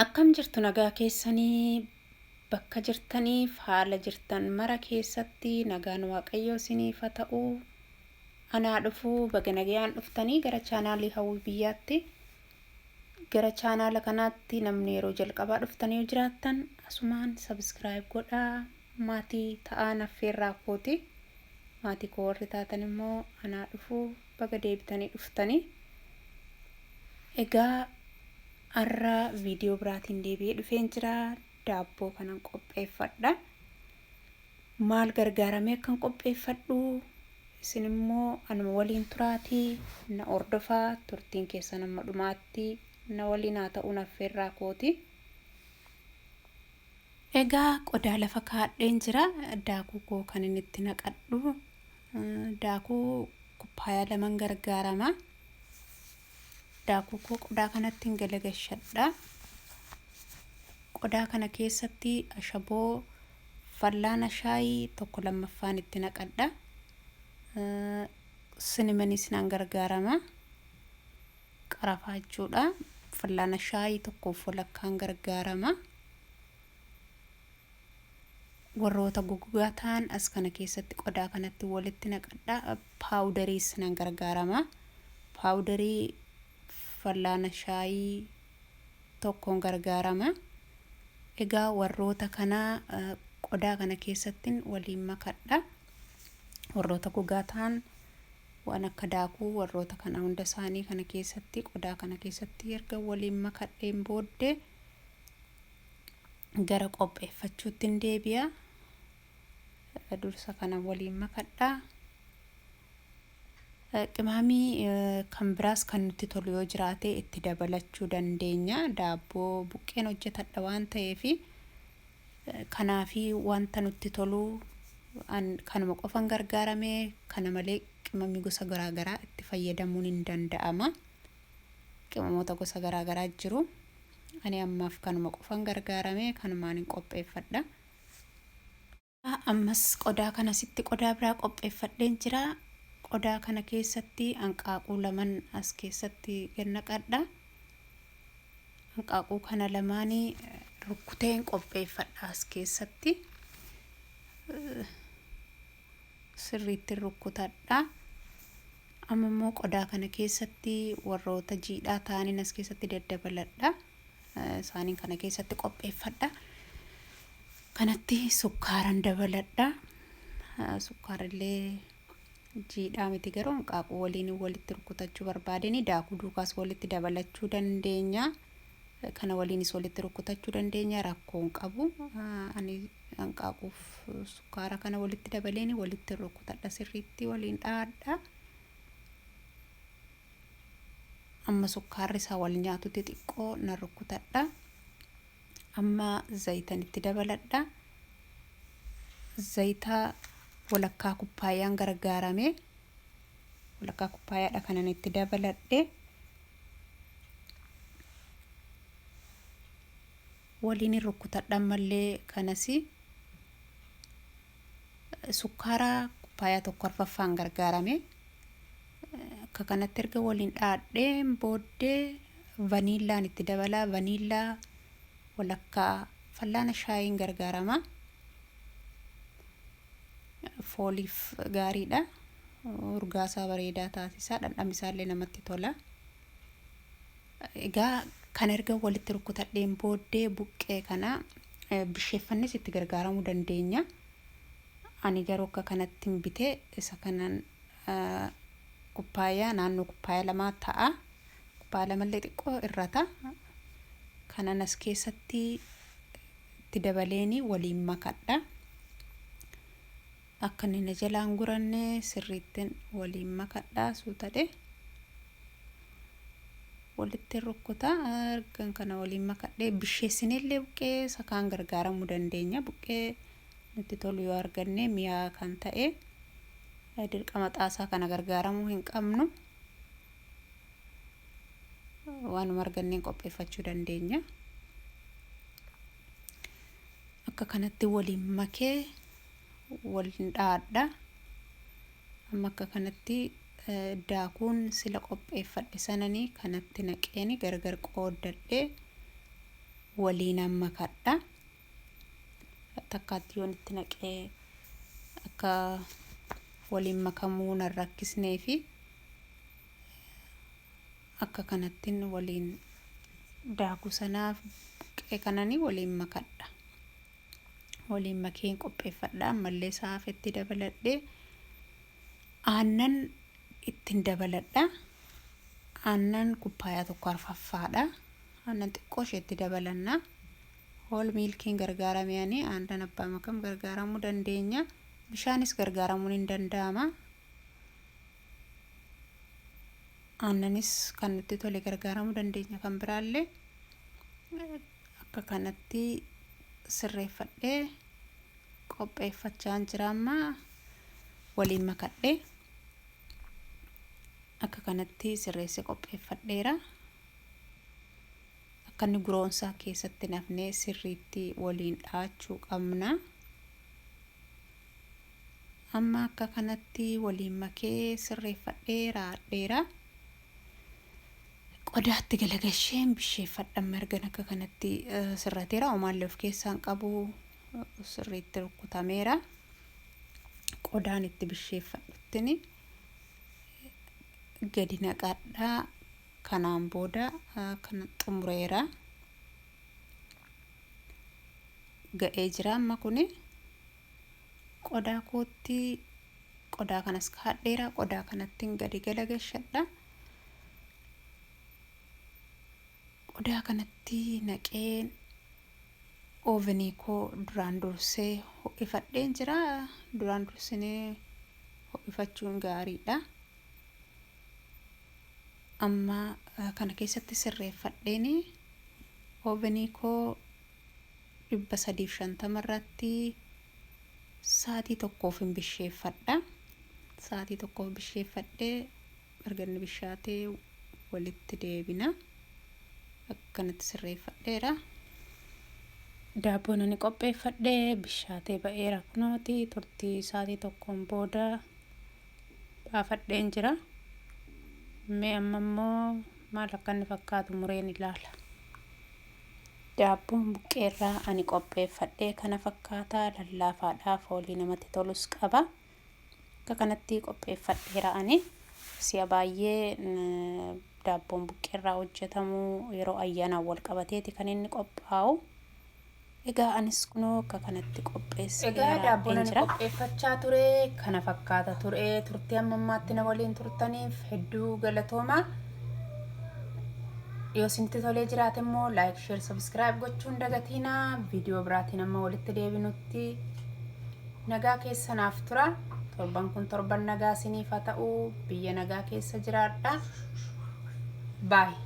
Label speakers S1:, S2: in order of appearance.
S1: Akkam jirtu nagaa keessanii bakka jirtaniif haala jirtan mara keessatti nagaan waaqayyoo isiniif haa ta'u. Anaa dhufuu baga nagayaan dhuftanii gara chaanaalii hawwii biyyaatti. Gara chaanaala kanaatti namni yeroo jalqabaa dhuftanii jiraattan asumaan subscribe godhaa. Maatii ta'aa affeerraa kooti. Maatii koo warri taatan immoo anaa dhufuu baga deebitanii dhuftanii. Egaa irraa viidiyoo biraatiin deebi'ee dhufeen jira. Daabboo kanan qopheeffadha. Maal gargaaramee akkan qopheeffadhu isin immoo anuma waliin turaatii na ordofaa turtiin keessan amma dhumaatti na waliin haa ta'uun affeerraa kooti. Egaa qodaa lafa kaadheen jira. Daakuu koo kan inni itti naqadhu. Daakuu kubbaayaa laman gargaarama. Daakuu koo qodaa kanatti galagashadha. Qodaa kana keessatti ashaboo fal'aana shaayii tokko lammaffaan itti naqadha. Sinimaniis nan gargaarama. Qarafaa jechuudha. Fal'aana shaayii tokkoof walakkaan gargaarama. Warroota gogaa ta'an as kana keessatti qodaa kanatti walitti naqadha. Paawudariis nan gargaarama. Paawudarii fal'aana shaayii tokkoon gargaarama. Egaa warroota kana qodaa kana keessatti waliin makadha. Warroota gogaa ta'an waan akka daakuu warroota kana hunda isaanii kana keessatti qodaa kana keessatti erga waliin makadheen booddee gara qopheeffachuutti deebi'a. Dursa kana waliin makadha. Qimaamii kan biraas kan nutti tolu yoo jiraate itti dabalachuu dandeenya. Daabboo buqqeen hojjetadha waan ta'eef kanaafi wanta nutti tolu kanuma qofan gargaaramee kana malee qimaamii gosa garaagaraa itti fayyadamuun hin danda'ama. Qimamoota gosa garaagaraa jiru. Ani ammaaf kanuma qofan gargaaramee kanumaan hin qopheeffadha. Ammas qodaa kanasitti qodaa biraa qopheeffadheen jira. Qodaa kana keessatti hanqaaquu laman as keessatti naqadha. Hanqaaquu kana lamaanii rukkuteen qopheeffadha as keessatti. Sirriitti rukkutadha. Amma immoo qodaa kana keessatti warroota jiidhaa ta'aniin as keessatti daddabaladha. Isaaniin kana keessatti qopheeffadha. Kanatti sukkaaran dabaladha. Sukkaarillee jiidhaa miti garuu hanqaaquu waliin walitti rukkutachuu barbaadeni daakuu duukaas walitti dabalachuu dandeenya. Kana waliinis walitti rukkutachuu dandeenya rakkoon qabu. Ani hanqaaquuf sukkaara kana walitti dabaleeni walitti rukkutadha sirriitti waliin dhaadha. Amma sukkaarri isaa wal nyaatutti xiqqoo na rukkutadha. Amma zayitan itti dabaladha. Zayita walakkaa kuppaayaan gargaarame. Walakkaa kuppaayaadha kanan itti dabaladhe. Waliin rukkutadha mallee kanasi. Sukkaara kuppaayaa tokko arfaffaan gargaarame. Akka kanatti erga waliin dhaadhee booddee vaniillaan itti dabala. Vaniillaa walakkaa fal'aana shaayiin gargaarama. Fooliif gaariidha. Urgaasaa bareedaa taasisaa. Dhandhamisaallee namatti tola. Egaa kan erga walitti rukkutadheen booddee buqqee kana bisheeffannis itti gargaaramuu dandeenya. Ani garuu akka kanatti bitee isa kanan kuppaayaa naannoo kuppaayaa lamaa ta'a. Kuppaayaa lamallee xiqqoo irrata. Kanan as keessatti itti dabaleeni waliin makadha. Akka inni na jalaan guranne sirriitti waliin makadha suutadhe. Walitti rukkuta ergan kana waliin makadhee bisheessinillee buqqee sakaan gargaaramuu dandeenya. Buqqee nutti tolu yoo arganne mi'aa kan ta'e dirqama xaasaa kana gargaaramuu hin qabnu. Waanuma arganneen qopheeffachuu dandeenya. Akka kanatti waliin makee waliin dhaadha. Amma akka kanatti daakuun sila qopheeffadhe sananii kanatti naqeeni gargar qooddadhe waliin makadha. Takkaatti yoon itti naqee akka waliin makamuu na rakkisnee fi akka kanattiin waliin daakuu sanaaf buqqee kananii waliin makadha. Waliin makeen qopheeffadha. Ammallee saafetti dabaladhee aannan ittiin dabaladha. Aannan kubbaayaa tokko arfaffaadha. Aannan xiqqoo isheetti dabalanna. Hool miilkiin gargaaramanii aannan abbaa makam gargaaramuu dandeenya. Bishaanis gargaaramuun hin danda'ama. Aannanis kan nutti tole gargaaramuu dandeenya. Kan biraallee akka kanatti sirreeffadhee qopheeffachaa jira. Amma waliin makadhee akka kanatti sirreessee qopheeffadheera. Akka inni guroonsaa keessatti nafnee sirriitti waliin dhaachuu qabna. Amma akka kanatti waliin makee sirreeffadhee raadheera. Qodaatti galagasheen bisheeffadhan margan akka kanatti sirrateera. Omaallee of keessaan qabu sirriitti rukutameera. Qodaan itti bisheeffadhuttini gadi naqadhaa. Kanaan booda kan xumureera. Ga'ee jira amma kuni qodaa kootti qodaa kanas kaadheera. Qodaa kanatti gadi galagashadha. Qodaa kanatti naqeen ovenii koo duraan dursee ho'ifadheen jira. Duraan dursinee ho'ifachuun gaariidha. Amma kana keessatti sirreeffadheeni ovenii koo 350 irratti sa'aatii tokkoof hin bisheeffadha. Sa'aatii tokkoof bisheeffadhee marganni bishaatee walitti deebina. Akkanatti sirreeffadheera. Daabboon ani qopheeffadhee bishaatee ba'eera kunooti. Turtii sa'aatii tokkoon booda baafadheen jira. Mee amma immoo maal akka inni fakkaatu mureen ilaala. Daabboon buqqeerraa ani qopheeffadhee kana fakkaata. Lallaafaadhaa foolii namatti tolus qaba. Akka kanatti qopheeffadheera ani. Si'a baay'ee daabboon buqqeerraa hojjetamu yeroo ayyaanaan wal qabateeti kan inni qophaa'u. Egaa anis kunoo akka kanatti qopheessee
S2: egaa daabboon ani qopheeffachaa ture kana fakkaata ture. Turtii amma ammaatti na waliin turtaniif hedduu galatooma. Yoo isinitti tolee jiraate immoo like, share, subscribe gochuun dagatiina. Viidiyoo biraatiin amma walitti deebinutti nagaa keessanaaf tura. Torban kun torban nagaa isiniif haa ta'u. Biyya nagaa keessa jiraadha. Bye.